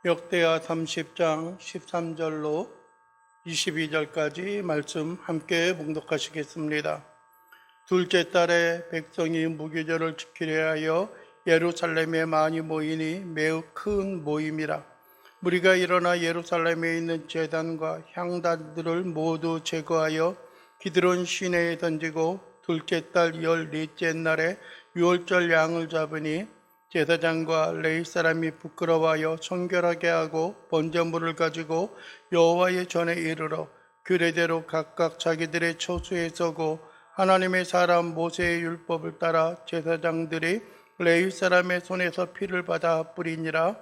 역대하 30장 13절로 22절까지 말씀 함께 봉독하시겠습니다. 둘째 달에 백성이 무교절을 지키려 하여 예루살렘에 많이 모이니 매우 큰 모임이라. 무리가 일어나 예루살렘에 있는 제단과 향단들을 모두 제거하여 기드론 시내에 던지고 둘째 달 14째 날에 유월절 양을 잡으니 제사장과 레위 사람이 부끄러워하여 성결하게 하고 번제물을 가지고 여호와의 전에 이르러 규례대로 각각 자기들의 처소에 서고 하나님의 사람 모세의 율법을 따라 제사장들이 레위 사람의 손에서 피를 받아 뿌리니라.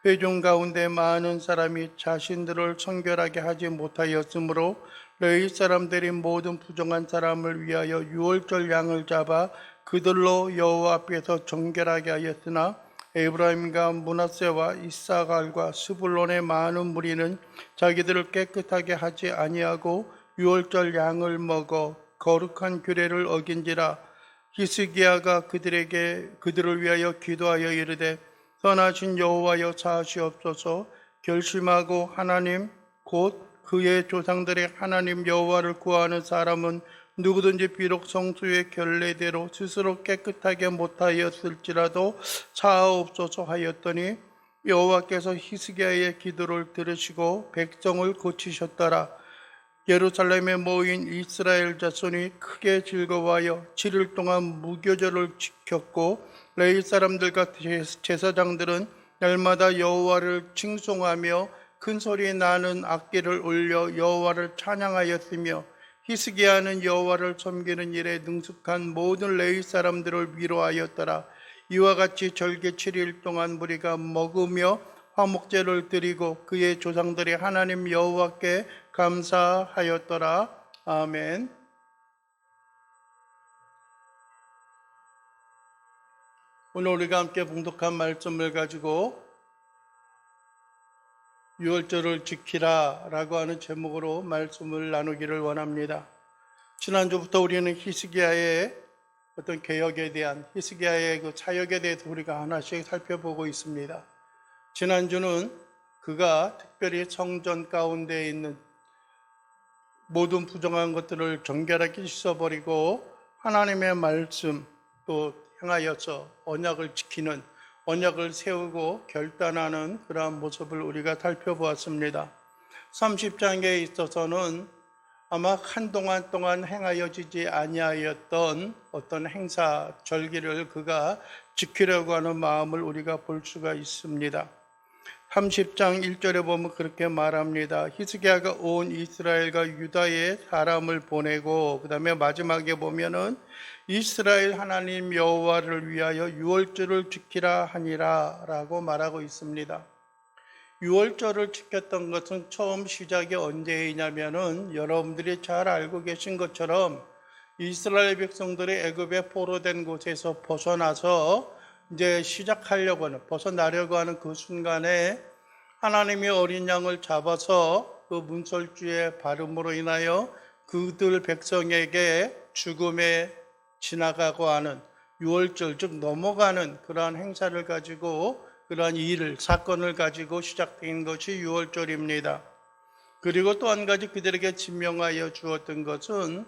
회중 가운데 많은 사람이 자신들을 성결하게 하지 못하였으므로 레위 사람들이 모든 부정한 사람을 위하여 유월절 양을 잡아 그들로 여호와 앞에서 정결하게 하였으나 에브라임과 므낫세와 이사갈과 스불론의 많은 무리는 자기들을 깨끗하게 하지 아니하고 유월절 양을 먹어 거룩한 규례를 어긴지라. 히스기야가 그들을 위하여 기도하여 이르되 선하신 여호와여 사하시옵소서. 결심하고 하나님 곧 그의 조상들의 하나님 여호와를 구하는 사람은 누구든지 비록 성수의 결례대로 스스로 깨끗하게 못하였을지라도 사하옵소서 하였더니 여호와께서 히스기야의 기도를 들으시고 백성을 고치셨더라. 예루살렘에 모인 이스라엘 자손이 크게 즐거워하여 7일 동안 무교절을 지켰고 레위 사람들과 제사장들은 날마다 여호와를 칭송하며 큰 소리 나는 악기를 울려 여호와를 찬양하였으며 히스기야는 여호와를 섬기는 일에 능숙한 모든 레위 사람들을 위로하였더라. 이와 같이 절기 7일 동안 무리가 먹으며 화목제를 드리고 그의 조상들이 하나님 여호와께 감사하였더라. 아멘. 오늘 우리가 함께 봉독한 말씀을 가지고 유월절을 지키라 라고 하는 제목으로 말씀을 나누기를 원합니다. 지난주부터 우리는 히스기야의 어떤 개혁에 대한 히스기야의 그 사역에 대해서 우리가 하나씩 살펴보고 있습니다. 지난주는 그가 특별히 성전 가운데 있는 모든 부정한 것들을 정결하게 씻어버리고 하나님의 말씀 또 향하여서 언약을 지키는 언약을 세우고 결단하는 그러한 모습을 우리가 살펴보았습니다. 30장에 있어서는 아마 한동안 동안 행하여지지 아니하였던 어떤 행사, 절기를 그가 지키려고 하는 마음을 우리가 볼 수가 있습니다. 30장 1절에 보면 그렇게 말합니다. 히스기야가 온 이스라엘과 유다의 사람을 보내고 그 다음에 마지막에 보면은 이스라엘 하나님 여호와를 위하여 유월절을 지키라 하니라 라고 말하고 있습니다. 유월절을 지켰던 것은 처음 시작이 언제이냐면은 여러분들이 잘 알고 계신 것처럼 이스라엘 백성들이 애굽에 포로된 곳에서 벗어나서 이제 시작하려고 하는, 벗어나려고 하는 그 순간에 하나님이 어린 양을 잡아서 그 문설주의 발음으로 인하여 그들 백성에게 죽음에 지나가고 하는 유월절, 즉 넘어가는 그러한 행사를 가지고 그러한 사건을 가지고 시작된 것이 유월절입니다. 그리고 또 한 가지 그들에게 지명하여 주었던 것은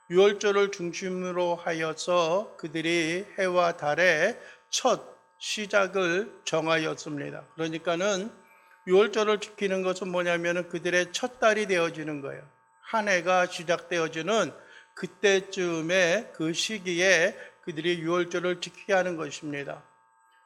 유월절을 중심으로 하여서 그들이 해와 달의 첫 시작을 정하였습니다. 그러니까는 유월절을 지키는 것은 뭐냐면 그들의 첫 달이 되어지는 거예요. 한 해가 시작되어지는 그때쯤에 그 시기에 그들이 유월절을 지키게 하는 것입니다.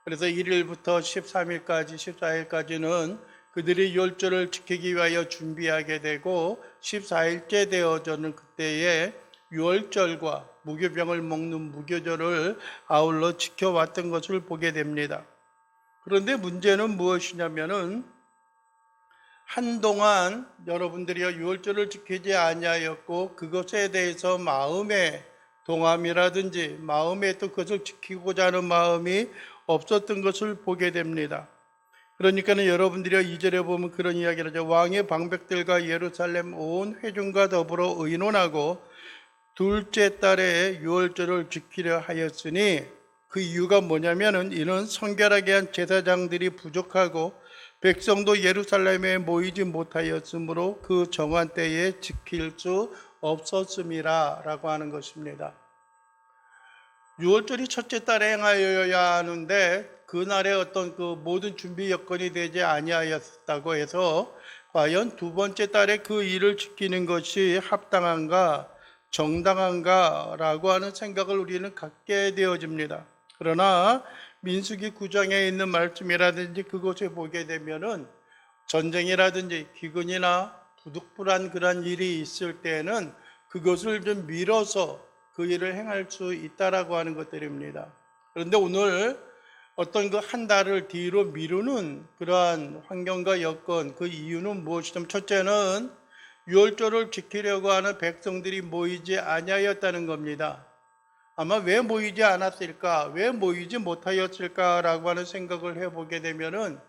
그래서 1일부터 13일까지 14일까지는 그들이 유월절을 지키기 위하여 준비하게 되고 14일째 되어지는 그때에 유월절과 무교병을 먹는 무교절을 아울러 지켜왔던 것을 보게 됩니다. 그런데 문제는 무엇이냐면은 한동안 여러분들이 유월절을 지키지 아니하였고 그것에 대해서 마음의 동함이라든지 마음에 또 그것을 지키고자 하는 마음이 없었던 것을 보게 됩니다. 그러니까 여러분들이 2절에 보면 그런 이야기를 하죠. 왕의 방백들과 예루살렘 온 회중과 더불어 의논하고 둘째 달에 유월절을 지키려 하였으니 그 이유가 뭐냐면은 이는 성결하게 한 제사장들이 부족하고 백성도 예루살렘에 모이지 못하였으므로 그 정한 때에 지킬 수 없었음이라 라고 하는 것입니다. 유월절이 첫째 달에 행하여야 하는데 그날에 어떤 그 모든 준비 여건이 되지 아니하였다고 해서 과연 두 번째 달에 그 일을 지키는 것이 합당한가 정당한가라고 하는 생각을 우리는 갖게 되어집니다. 그러나 민수기 9장에 있는 말씀이라든지 그곳에 보게 되면은 전쟁이라든지 기근이나 부득불한 그런 일이 있을 때는 그것을 좀 미뤄서 그 일을 행할 수 있다라고 하는 것들입니다. 그런데 오늘 어떤 그 한 달을 뒤로 미루는 그러한 환경과 여건, 그 이유는 무엇이든 첫째는 유월절을 지키려고 하는 백성들이 모이지 아니하였다는 겁니다. 아마 왜 모이지 않았을까, 왜 모이지 못하였을까라고 하는 생각을 해보게 되면은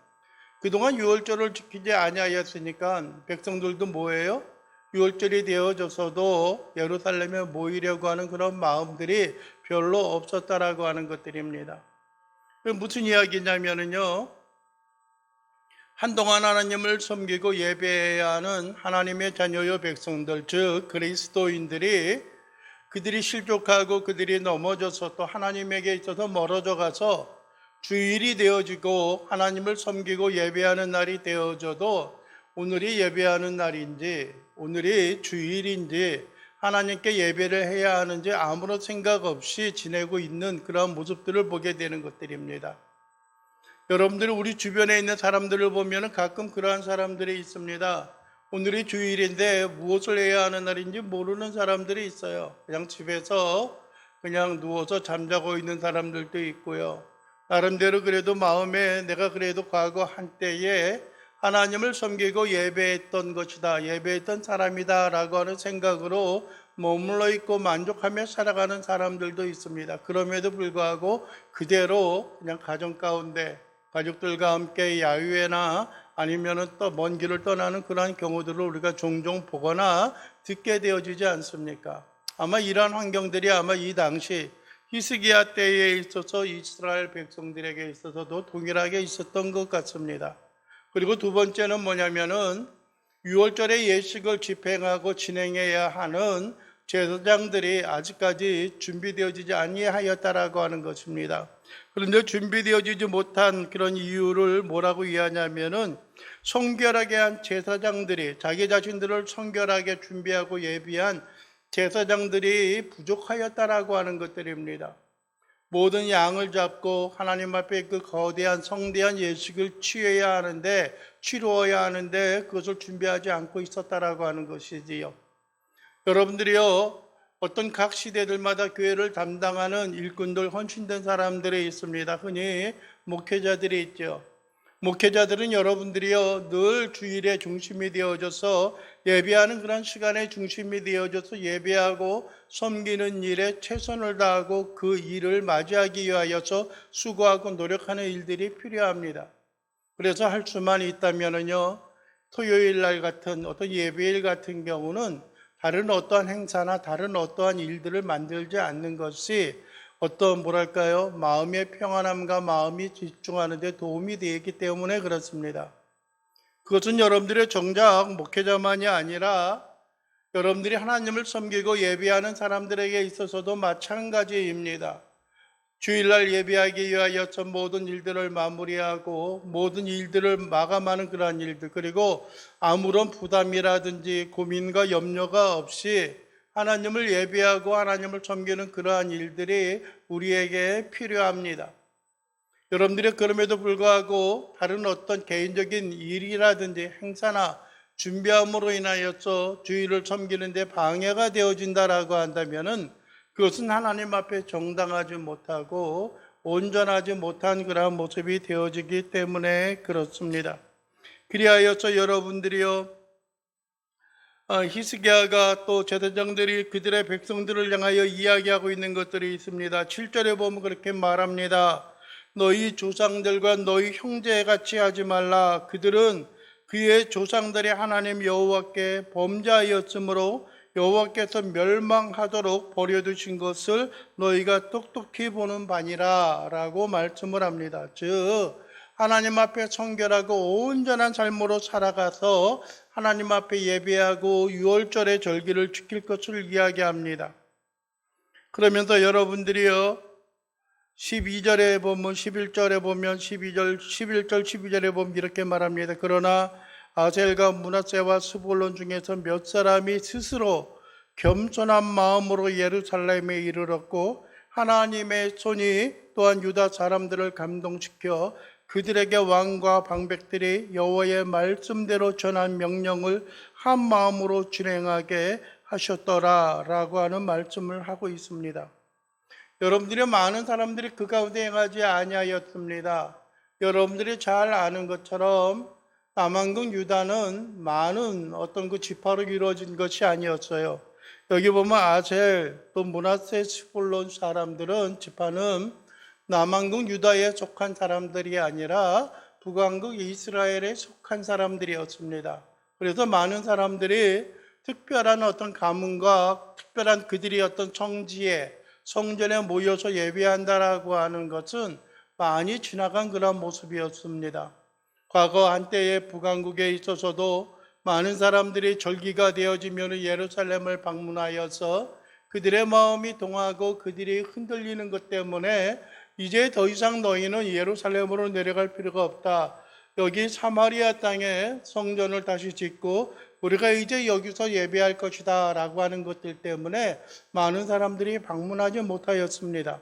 그동안 유월절을 지키지 아니하였으니까 백성들도 뭐예요? 유월절이 되어져서도 예루살렘에 모이려고 하는 그런 마음들이 별로 없었다라고 하는 것들입니다. 무슨 이야기냐면요, 한동안 하나님을 섬기고 예배해야 하는 하나님의 자녀요 백성들, 즉 그리스도인들이 그들이 실족하고 그들이 넘어져서 또 하나님에게 있어서 멀어져 가서 주일이 되어지고 하나님을 섬기고 예배하는 날이 되어져도 오늘이 예배하는 날인지 오늘이 주일인지 하나님께 예배를 해야 하는지 아무런 생각 없이 지내고 있는 그런 모습들을 보게 되는 것들입니다. 여러분들 우리 주변에 있는 사람들을 보면 가끔 그러한 사람들이 있습니다. 오늘이 주일인데 무엇을 해야 하는 날인지 모르는 사람들이 있어요. 그냥 집에서 그냥 누워서 잠자고 있는 사람들도 있고요. 나름대로 그래도 마음에 내가 그래도 과거 한때에 하나님을 섬기고 예배했던 것이다, 예배했던 사람이다 라고 하는 생각으로 머물러 있고 만족하며 살아가는 사람들도 있습니다. 그럼에도 불구하고 그대로 그냥 가정 가운데 가족들과 함께 야유회나 아니면은 또 먼 길을 떠나는 그러한 경우들을 우리가 종종 보거나 듣게 되어지지 않습니까? 아마 이러한 환경들이 아마 이 당시 히스기야 때에 있어서 이스라엘 백성들에게 있어서도 동일하게 있었던 것 같습니다. 그리고 두 번째는 뭐냐면은 유월절에 예식을 집행하고 진행해야 하는 제사장들이 아직까지 준비되어지지 아니하였다라고 하는 것입니다. 그런데 준비되어지지 못한 그런 이유를 뭐라고 이해하냐면은 성결하게 한 제사장들이 자기 자신들을 성결하게 준비하고 예비한 제사장들이 부족하였다라고 하는 것들입니다. 모든 양을 잡고 하나님 앞에 그 거대한 성대한 예식을 치루어야 하는데 그것을 준비하지 않고 있었다라고 하는 것이지요. 여러분들이요, 어떤 각 시대들마다 교회를 담당하는 일꾼들, 헌신된 사람들이 있습니다. 흔히 목회자들이 있죠. 목회자들은 여러분들이요, 늘 주일의 중심이 되어져서 예배하는 그런 시간의 중심이 되어져서 예배하고 섬기는 일에 최선을 다하고 그 일을 맞이하기 위하여서 수고하고 노력하는 일들이 필요합니다. 그래서 할 수만 있다면요, 토요일 날 같은 어떤 예배일 같은 경우는 다른 어떠한 행사나 다른 어떠한 일들을 만들지 않는 것이 어떤 마음의 평안함과 마음이 집중하는 데 도움이 되기 때문에 그렇습니다. 그것은 여러분들의 정작 목회자만이 아니라 여러분들이 하나님을 섬기고 예배하는 사람들에게 있어서도 마찬가지입니다. 주일날 예배하기 위하여서 모든 일들을 마무리하고 모든 일들을 마감하는 그러한 일들, 그리고 아무런 부담이라든지 고민과 염려가 없이 하나님을 예배하고 하나님을 섬기는 그러한 일들이 우리에게 필요합니다. 여러분들이 그럼에도 불구하고 다른 어떤 개인적인 일이라든지 행사나 준비함으로 인하여서 주일을 섬기는 데 방해가 되어진다라고 한다면은 그것은 하나님 앞에 정당하지 못하고 온전하지 못한 그러한 모습이 되어지기 때문에 그렇습니다. 그리하여서 여러분들이요, 히스기야가 또 제사장들이 그들의 백성들을 향하여 이야기하고 있는 것들이 있습니다. 7절에 보면 그렇게 말합니다. 너희 조상들과 너희 형제같이 하지 말라. 그들은 그의 조상들의 하나님 여호와께 범죄하였으므로 여호와께서 멸망하도록 버려두신 것을 너희가 똑똑히 보는 바니라 라고 말씀을 합니다. 즉 하나님 앞에 청결하고 온전한 삶으로 살아가서 하나님 앞에 예배하고 유월절의 절기를 지킬 것을 이야기합니다. 그러면서 여러분들이요, 12절에 보면, 11절에 보면, 11절, 12절에 보면 이렇게 말합니다. 그러나 아셀과 므낫세와 스불론 중에서 몇 사람이 스스로 겸손한 마음으로 예루살렘에 이르렀고 하나님의 손이 또한 유다 사람들을 감동시켜 그들에게 왕과 방백들이 여호와의 말씀대로 전한 명령을 한 마음으로 진행하게 하셨더라 라고 하는 말씀을 하고 있습니다. 여러분들이 많은 사람들이 그 가운데 행하지 아니하였습니다. 여러분들이 잘 아는 것처럼 남한국 유다는 많은 어떤 그 지파로 이루어진 것이 아니었어요. 여기 보면 아셀 또 므낫세 스불론 사람들은 지파는 남한국 유다에 속한 사람들이 아니라 북왕국 이스라엘에 속한 사람들이었습니다. 그래서 많은 사람들이 특별한 어떤 가문과 특별한 그들이 어떤 성지에 성전에 모여서 예배한다라고 하는 것은 많이 지나간 그런 모습이었습니다. 과거 한때의 북왕국에 있어서도 많은 사람들이 절기가 되어지면 예루살렘을 방문하여서 그들의 마음이 동하고 그들이 흔들리는 것 때문에 이제 더 이상 너희는 예루살렘으로 내려갈 필요가 없다. 여기 사마리아 땅에 성전을 다시 짓고 우리가 이제 여기서 예배할 것이다 라고 하는 것들 때문에 많은 사람들이 방문하지 못하였습니다.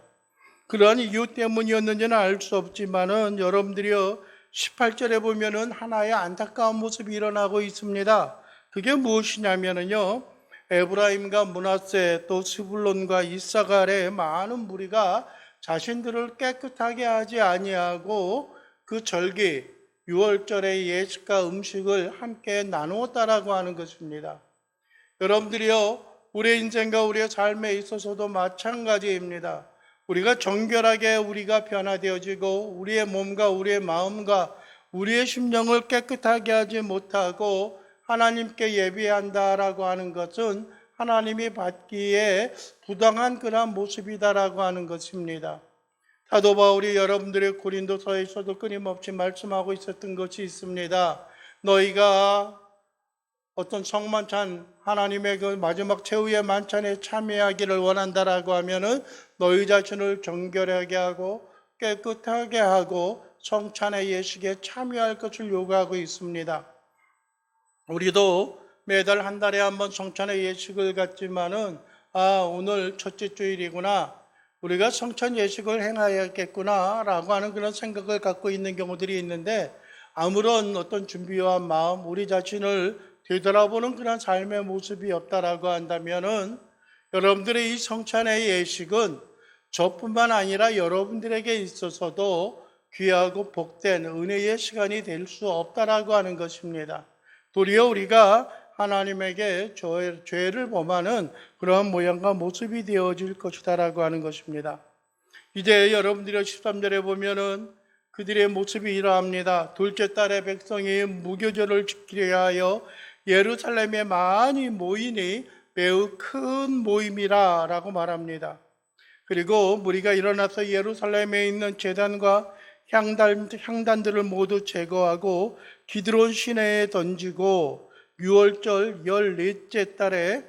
그러한 이유 때문이었는지는 알 수 없지만은 여러분들이요 18절에 보면은 하나의 안타까운 모습이 일어나고 있습니다. 그게 무엇이냐면은요, 에브라임과 므낫세 또 스불론과 이사갈의 많은 무리가 자신들을 깨끗하게 하지 아니하고 그 절기 유월절의 예식과 음식을 함께 나누었다라고 하는 것입니다. 여러분들이요, 우리의 인생과 우리의 삶에 있어서도 마찬가지입니다. 우리가 정결하게 우리가 변화되어지고 우리의 몸과 우리의 마음과 우리의 심령을 깨끗하게 하지 못하고 하나님께 예배한다라고 하는 것은 하나님이 받기에 부당한 그러한 모습이다라고 하는 것입니다. 사도 바울이 여러분들의 고린도서에서도 끊임없이 말씀하고 있었던 것이 있습니다. 너희가 어떤 성만찬, 하나님의 그 마지막 최후의 만찬에 참여하기를 원한다라고 하면은 너희 자신을 정결하게 하고 깨끗하게 하고 성찬의 예식에 참여할 것을 요구하고 있습니다. 우리도 매달 한 달에 한 번 성찬의 예식을 갖지만은 오늘 첫째 주일이구나, 우리가 성찬 예식을 행하야겠구나 라고 하는 그런 생각을 갖고 있는 경우들이 있는데 아무런 어떤 준비와 마음, 우리 자신을 되돌아보는 그런 삶의 모습이 없다라고 한다면은 여러분들의 이 성찬의 예식은 저뿐만 아니라 여러분들에게 있어서도 귀하고 복된 은혜의 시간이 될 수 없다라고 하는 것입니다. 도리어 우리가 하나님에게 죄를 범하는 그러한 모양과 모습이 되어질 것이다라고 하는 것입니다. 이제 여러분들이 13절에 보면은 그들의 모습이 이러합니다. 둘째 달에 백성이 무교절을 지키려 하여 예루살렘에 많이 모이니 매우 큰 모임이라 라고 말합니다. 그리고 무리가 일어나서 예루살렘에 있는 제단과 향단들을 모두 제거하고 기드론 시내에 던지고 유월절 둘째 달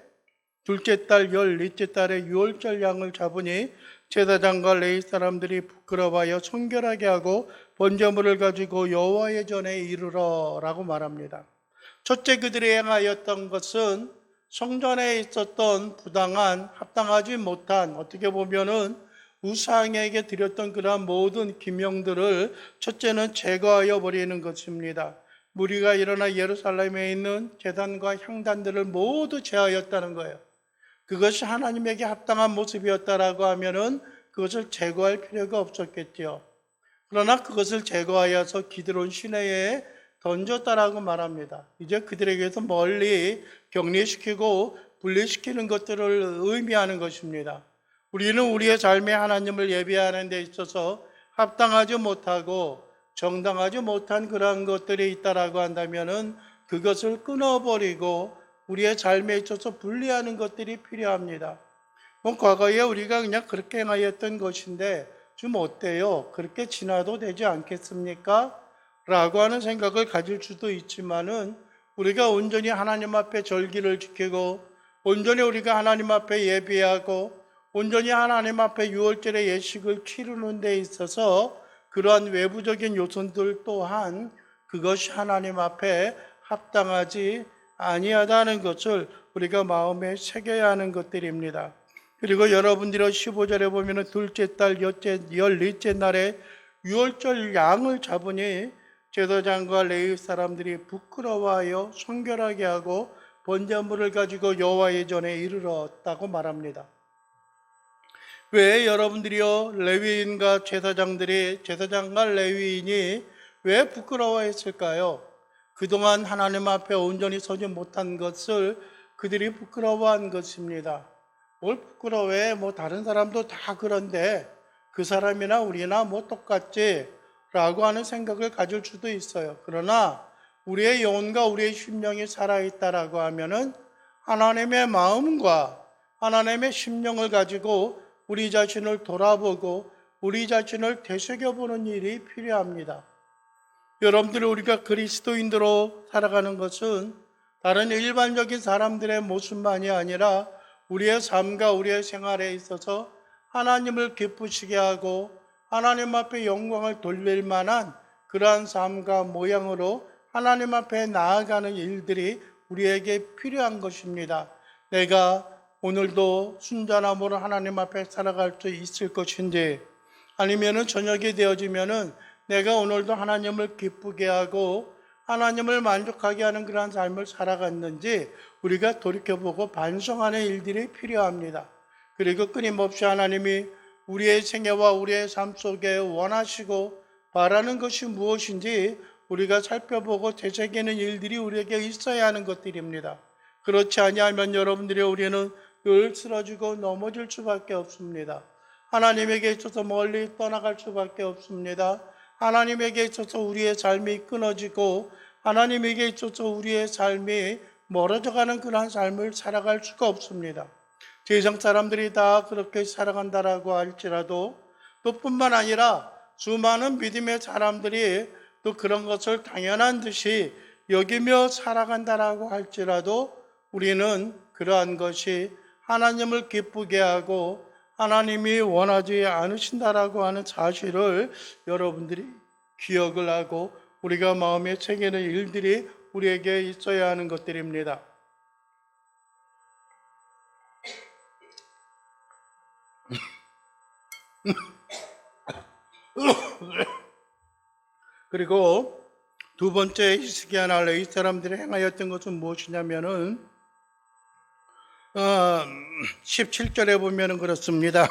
14째 달에 유월절 양을 잡으니 제사장과 레위 사람들이 부끄러워하여 성결하게 하고 번제물을 가지고 여호와의 전에 이르러 라고 말합니다. 첫째 그들이 행하였던 것은 성전에 있었던 부당한, 합당하지 못한, 어떻게 보면은 우상에게 드렸던 그러한 모든 기명들을 첫째는 제거하여 버리는 것입니다. 무리가 일어나 예루살렘에 있는 제단과 향단들을 모두 제하였다는 거예요. 그것이 하나님에게 합당한 모습이었다라고 하면은 그것을 제거할 필요가 없었겠죠. 그러나 그것을 제거하여서 기드론 시내에 던졌다라고 말합니다. 이제 그들에게서 멀리 격리시키고 분리시키는 것들을 의미하는 것입니다. 우리는 우리의 삶에 하나님을 예배하는 데 있어서 합당하지 못하고 정당하지 못한 그러한 것들이 있다라고 한다면은 그것을 끊어버리고 우리의 삶에 있어서 분리하는 것들이 필요합니다. 과거에 우리가 그냥 그렇게 행하였던 것인데 좀 어때요? 그렇게 지나도 되지 않겠습니까? 라고 하는 생각을 가질 수도 있지만은 우리가 온전히 하나님 앞에 절기를 지키고 온전히 우리가 하나님 앞에 예배하고 온전히 하나님 앞에 유월절의 예식을 치르는 데 있어서 그러한 외부적인 요소들 또한 그것이 하나님 앞에 합당하지 아니하다는 것을 우리가 마음에 새겨야 하는 것들입니다. 그리고 여러분들이 15절에 보면 둘째 달 열넷째 날에 유월절 양을 잡으니 제사장과 레위 사람들이 부끄러워하여 성결하게 하고 번제물을 가지고 여호와의 전에 이르렀다고 말합니다. 왜 여러분들이요 레위인과 제사장과 레위인이 왜 부끄러워했을까요? 그동안 하나님 앞에 온전히 서지 못한 것을 그들이 부끄러워한 것입니다. 뭘 부끄러워해? 다른 사람도 다 그런데 그 사람이나 우리나 똑같지 라고 하는 생각을 가질 수도 있어요. 그러나 우리의 영혼과 우리의 심령이 살아있다라고 하면은 하나님의 마음과 하나님의 심령을 가지고 우리 자신을 돌아보고 우리 자신을 되새겨보는 일이 필요합니다. 여러분들 우리가 그리스도인으로 살아가는 것은 다른 일반적인 사람들의 모습만이 아니라 우리의 삶과 우리의 생활에 있어서 하나님을 기쁘시게 하고 하나님 앞에 영광을 돌릴 만한 그러한 삶과 모양으로 하나님 앞에 나아가는 일들이 우리에게 필요한 것입니다. 내가 오늘도 순전함으로 하나님 앞에 살아갈 수 있을 것인지 아니면은 저녁이 되어지면은 내가 오늘도 하나님을 기쁘게 하고 하나님을 만족하게 하는 그러한 삶을 살아갔는지 우리가 돌이켜보고 반성하는 일들이 필요합니다. 그리고 끊임없이 하나님이 우리의 생애와 우리의 삶 속에 원하시고 바라는 것이 무엇인지 우리가 살펴보고 되새기는 일들이 우리에게 있어야 하는 것들입니다. 그렇지 아니하면 여러분들이 우리는 늘 쓰러지고 넘어질 수밖에 없습니다. 하나님에게 있어서 멀리 떠나갈 수밖에 없습니다. 하나님에게 있어서 우리의 삶이 끊어지고 하나님에게 있어서 우리의 삶이 멀어져가는 그런 삶을 살아갈 수가 없습니다. 세상 사람들이 다 그렇게 살아간다라고 할지라도 또 뿐만 아니라 수많은 믿음의 사람들이 또 그런 것을 당연한 듯이 여기며 살아간다라고 할지라도 우리는 그러한 것이 하나님을 기쁘게 하고 하나님이 원하지 않으신다라고 하는 사실을 여러분들이 기억을 하고 우리가 마음에 새기는 일들이 우리에게 있어야 하는 것들입니다. 그리고 두 번째 히스기야 날 이 사람들이 행하였던 것은 무엇이냐면은 17절에 보면은 그렇습니다.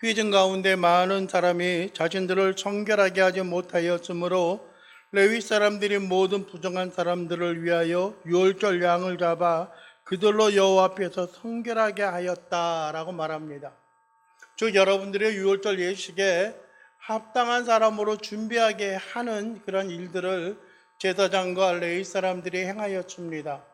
휘진 가운데 많은 사람이 자신들을 정결하게 하지 못하였으므로 레위 사람들이 모든 부정한 사람들을 위하여 유월절 양을 잡아 그들로 여호와 앞에서 성결하게 하였다라고 말합니다. 즉 여러분들의 유월절 예식에 합당한 사람으로 준비하게 하는 그런 일들을 제사장과 레위 사람들이 행하였습니다.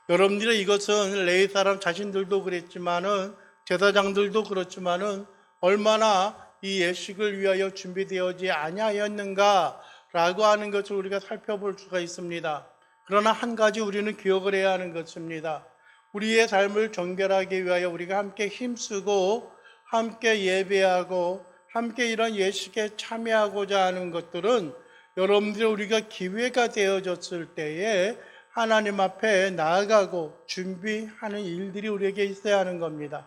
여러분들의 이것은 레위 사람 자신들도 그랬지만은 제사장들도 그렇지만은 얼마나 이 예식을 위하여 준비되어지 아니하였는가라고 하는 것을 우리가 살펴볼 수가 있습니다. 그러나 한 가지 우리는 기억을 해야 하는 것입니다. 우리의 삶을 정결하기 위하여 우리가 함께 힘쓰고 함께 예배하고 함께 이런 예식에 참여하고자 하는 것들은 여러분들 우리가 기회가 되어졌을 때에 하나님 앞에 나아가고 준비하는 일들이 우리에게 있어야 하는 겁니다.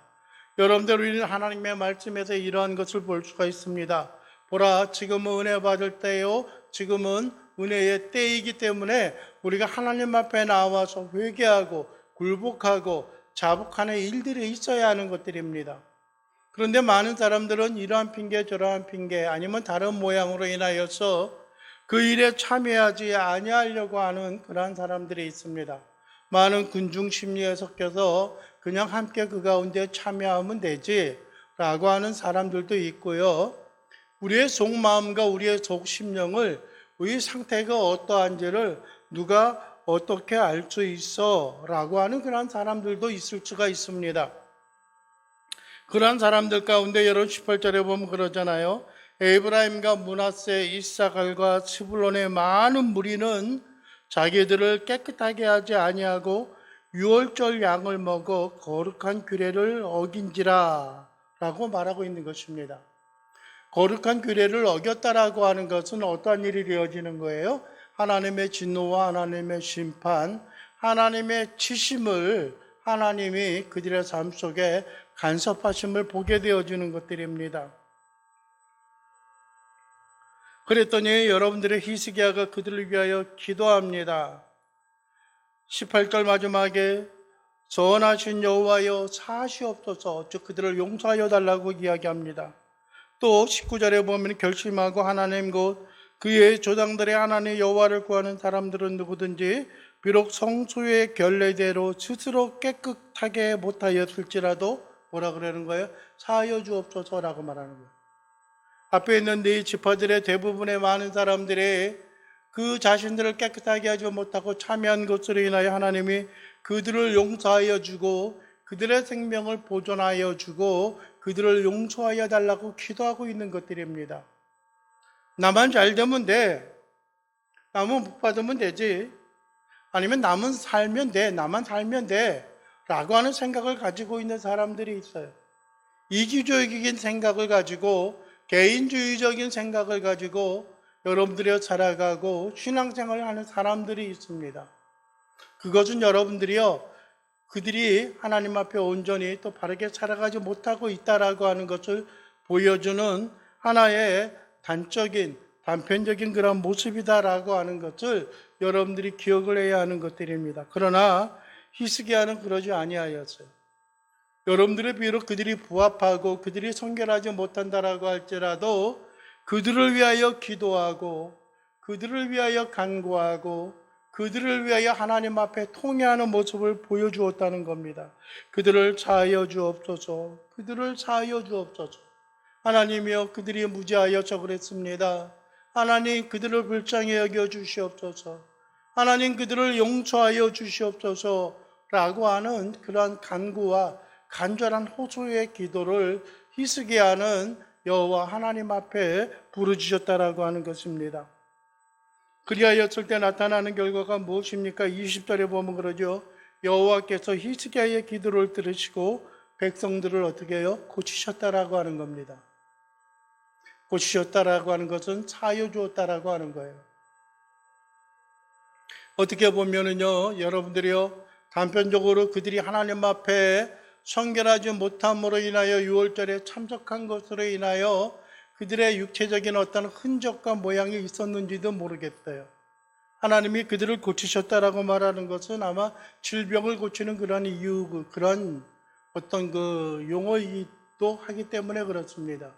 여러분들 우리는 하나님의 말씀에서 이러한 것을 볼 수가 있습니다. 보라, 지금은 은혜 받을 때요, 지금은 은혜의 때이기 때문에 우리가 하나님 앞에 나와서 회개하고 굴복하고 자복하는 일들이 있어야 하는 것들입니다. 그런데 많은 사람들은 이러한 핑계 저러한 핑계 아니면 다른 모양으로 인하여서 그 일에 참여하지 아니하려고 하는 그러한 사람들이 있습니다. 많은 군중 심리에 섞여서 그냥 함께 그 가운데 참여하면 되지 라고 하는 사람들도 있고요. 우리의 속마음과 우리의 속심령을 우리 상태가 어떠한지를 누가 어떻게 알 수 있어 라고 하는 그런 사람들도 있을 수가 있습니다. 그러한 사람들 가운데 여러분 18절에 보면 그러잖아요. 에브라임과 므낫세, 이사갈과 스불론의 많은 무리는 자기들을 깨끗하게 하지 아니하고 유월절 양을 먹어 거룩한 규례를 어긴지라 라고 말하고 있는 것입니다. 거룩한 규례를 어겼다라고 하는 것은 어떠한 일이 되어지는 거예요? 하나님의 진노와 하나님의 심판, 하나님의 치심을 하나님이 그들의 삶 속에 간섭하심을 보게 되어지는 것들입니다. 그랬더니 여러분들의 히스기야가 그들을 위하여 기도합니다. 18절 마지막에 선하신 여호와여 사하시옵소서, 즉 그들을 용서하여 달라고 이야기합니다. 또 19절에 보면 결심하고 하나님 곧 그의 조상들의 하나님 여호와를 구하는 사람들은 누구든지 비록 성소의 결례대로 스스로 깨끗하게 못하였을지라도 뭐라 그러는 거예요? 사하여 주옵소서라고 말하는 거예요. 앞에 있는 네 지파들의 대부분의 많은 사람들이 그 자신들을 깨끗하게 하지 못하고 참여한 것으로 인하여 하나님이 그들을 용서하여 주고 그들의 생명을 보존하여 주고 그들을 용서하여 달라고 기도하고 있는 것들입니다. 나만 잘 되면 돼. 나만 복 받으면 되지. 아니면 나만 살면 돼. 나만 살면 돼. 라고 하는 생각을 가지고 있는 사람들이 있어요. 이기적인 생각을 가지고 개인주의적인 생각을 가지고 여러분들이 살아가고 신앙생활을 하는 사람들이 있습니다. 그것은 여러분들이요, 그들이 하나님 앞에 온전히 또 바르게 살아가지 못하고 있다라고 하는 것을 보여주는 하나의 단편적인 그런 모습이다라고 하는 것을 여러분들이 기억을 해야 하는 것들입니다. 그러나 히스기야는 그러지 아니하였어요. 여러분들이 비록 그들이 부합하고 그들이 성결하지 못한다라고 할지라도 그들을 위하여 기도하고 그들을 위하여 간구하고 그들을 위하여 하나님 앞에 통회하는 모습을 보여주었다는 겁니다. 그들을 사하여 주옵소서. 그들을 사하여 주옵소서. 하나님이여 그들이 무지하여서 그랬습니다. 하나님 그들을 불쌍히 여겨 주시옵소서. 하나님 그들을 용서하여 주시옵소서 라고 하는 그러한 간구와 간절한 호소의 기도를 히스기야는 여호와 하나님 앞에 부르짖었다라고 하는 것입니다. 그리하였을 때 나타나는 결과가 무엇입니까? 20절에 보면 그러죠. 여호와께서 히스기야의 기도를 들으시고 백성들을 어떻게 해요? 고치셨다라고 하는 겁니다. 고치셨다라고 하는 것은 사하여 주었다라고 하는 거예요. 어떻게 보면은요, 여러분들이요, 단편적으로 그들이 하나님 앞에 성결하지 못함으로 인하여 유월절에 참석한 것으로 인하여 그들의 육체적인 어떤 흔적과 모양이 있었는지도 모르겠어요. 하나님이 그들을 고치셨다라고 말하는 것은 아마 질병을 고치는 그런 이유, 그런 어떤 그 용어이기도 하기 때문에 그렇습니다.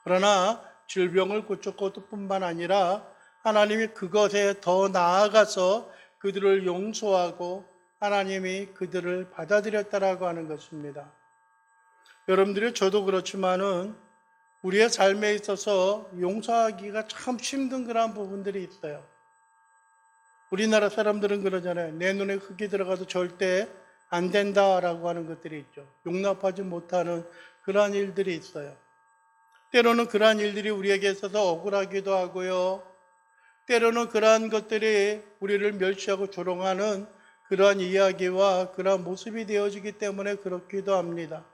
그러나 질병을 고쳤고 뿐만 아니라 하나님이 그것에 더 나아가서 그들을 용서하고 하나님이 그들을 받아들였다라고 하는 것입니다. 여러분들이 저도 그렇지만은 우리의 삶에 있어서 용서하기가 참 힘든 그런 부분들이 있어요. 우리나라 사람들은 그러잖아요. 내 눈에 흙이 들어가도 절대 안 된다라고 하는 것들이 있죠. 용납하지 못하는 그러한 일들이 있어요. 때로는 그러한 일들이 우리에게 있어서 억울하기도 하고요. 때로는 그러한 것들이 우리를 멸시하고 조롱하는 그러한 이야기와 그러한 모습이 되어지기 때문에 그렇기도 합니다.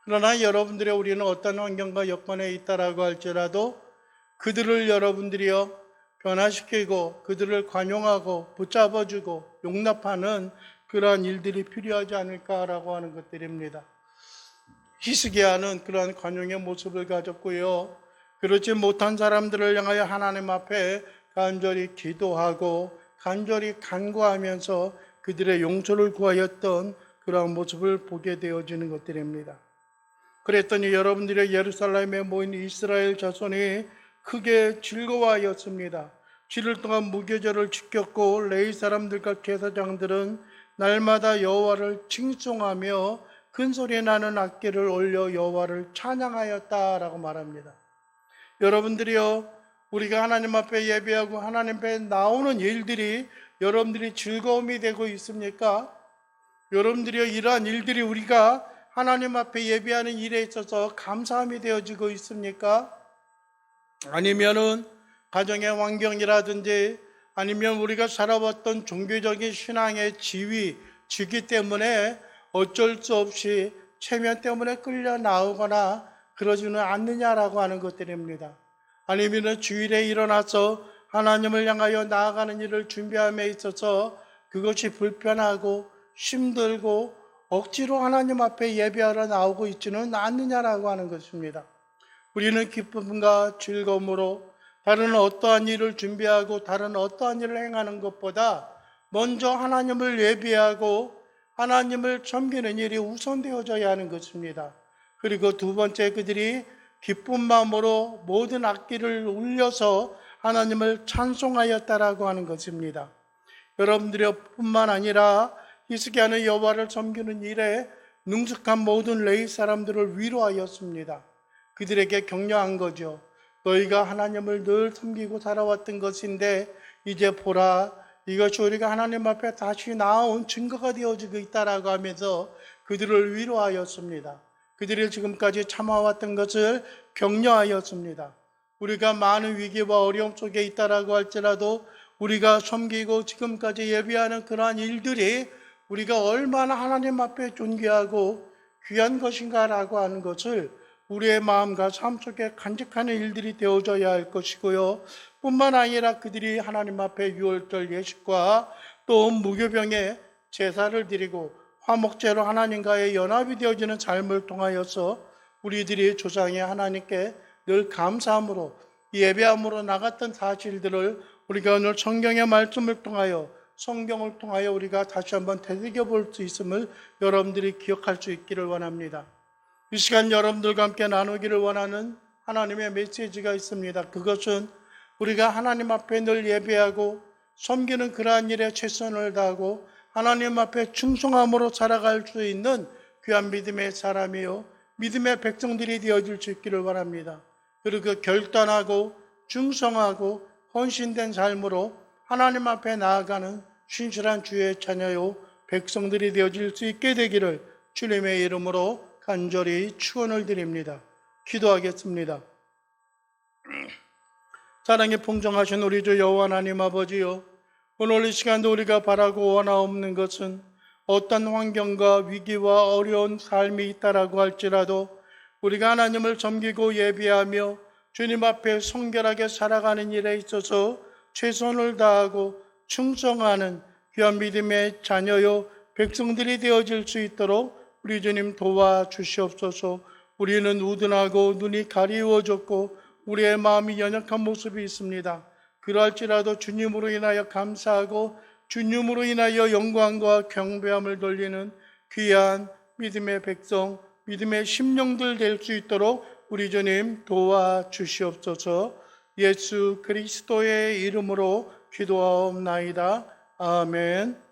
그러나 여러분들의 우리는 어떤 환경과 여건에 있다라고 할지라도 그들을 여러분들이요 변화시키고 그들을 관용하고 붙잡아주고 용납하는 그러한 일들이 필요하지 않을까라고 하는 것들입니다. 히스기야는 그러한 관용의 모습을 가졌고요. 그렇지 못한 사람들을 향하여 하나님 앞에 간절히 기도하고 간절히 간구하면서 그들의 용서를 구하였던 그러한 모습을 보게 되어지는 것들입니다. 그랬더니 여러분들의 예루살렘에 모인 이스라엘 자손이 크게 즐거워하였습니다. 7일 동안 무교절을 지켰고 레위 사람들과 제사장들은 날마다 여호와를 칭송하며 큰소리 나는 악기를 올려 여호와를 찬양하였다라고 말합니다. 여러분들이요, 우리가 하나님 앞에 예배하고 하나님 앞에 나오는 일들이 여러분들이 즐거움이 되고 있습니까? 여러분들이요, 이러한 일들이 우리가 하나님 앞에 예배하는 일에 있어서 감사함이 되어지고 있습니까? 아니면은 가정의 환경이라든지 아니면 우리가 살아왔던 종교적인 신앙의 지위 때문에 어쩔 수 없이 체면 때문에 끌려 나오거나 그러지는 않느냐라고 하는 것들입니다. 아니면 주일에 일어나서 하나님을 향하여 나아가는 일을 준비함에 있어서 그것이 불편하고 힘들고 억지로 하나님 앞에 예배하러 나오고 있지는 않느냐라고 하는 것입니다. 우리는 기쁨과 즐거움으로 다른 어떠한 일을 준비하고 다른 어떠한 일을 행하는 것보다 먼저 하나님을 예배하고 하나님을 섬기는 일이 우선되어져야 하는 것입니다. 그리고 두 번째, 그들이 기쁜 마음으로 모든 악기를 울려서 하나님을 찬송하였다라고 하는 것입니다. 여러분들이 뿐만 아니라 히스기야는 여호와를 섬기는 일에 능숙한 모든 레위 사람들을 위로하였습니다. 그들에게 격려한 거죠. 너희가 하나님을 늘 섬기고 살아왔던 것인데 이제 보라, 이것이 우리가 하나님 앞에 다시 나온 증거가 되어지고 있다라고 하면서 그들을 위로하였습니다. 그들이 지금까지 참아왔던 것을 격려하였습니다. 우리가 많은 위기와 어려움 속에 있다라고 할지라도 우리가 섬기고 지금까지 예배하는 그러한 일들이 우리가 얼마나 하나님 앞에 존귀하고 귀한 것인가라고 하는 것을 우리의 마음과 삶 속에 간직하는 일들이 되어져야 할 것이고요. 뿐만 아니라 그들이 하나님 앞에 유월절 예식과 또 무교병에 제사를 드리고 화목제로 하나님과의 연합이 되어지는 삶을 통하여서 우리들이 조상의 하나님께 늘 감사함으로 예배함으로 나갔던 사실들을 우리가 오늘 성경의 말씀을 통하여 성경을 통하여 우리가 다시 한번 되새겨 볼 수 있음을 여러분들이 기억할 수 있기를 원합니다. 이 시간 여러분들과 함께 나누기를 원하는 하나님의 메시지가 있습니다. 그것은 우리가 하나님 앞에 늘 예배하고 섬기는 그러한 일에 최선을 다하고 하나님 앞에 충성함으로 살아갈 수 있는 귀한 믿음의 사람이요 믿음의 백성들이 되어질 수 있기를 원합니다. 그리고 결단하고 충성하고 헌신된 삶으로 하나님 앞에 나아가는 신실한 주의 자녀요 백성들이 되어질 수 있게 되기를 주님의 이름으로 간절히 축원을 드립니다. 기도하겠습니다. 사랑에 풍성하신 우리 주 여호와 하나님 아버지요, 오늘 이 시간도 우리가 바라고 원하옵는 것은 어떤 환경과 위기와 어려운 삶이 있다라고 할지라도 우리가 하나님을 섬기고 예배하며 주님 앞에 성결하게 살아가는 일에 있어서 최선을 다하고 충성하는 귀한 믿음의 자녀요 백성들이 되어질 수 있도록 우리 주님 도와주시옵소서. 우리는 우둔하고 눈이 가리워졌고 우리의 마음이 연약한 모습이 있습니다. 그러할지라도 주님으로 인하여 감사하고 주님으로 인하여 영광과 경배함을 돌리는 귀한 믿음의 백성, 믿음의 심령들 될 수 있도록 우리 주님 도와주시옵소서. 예수 그리스도의 이름으로 기도하옵나이다. 아멘.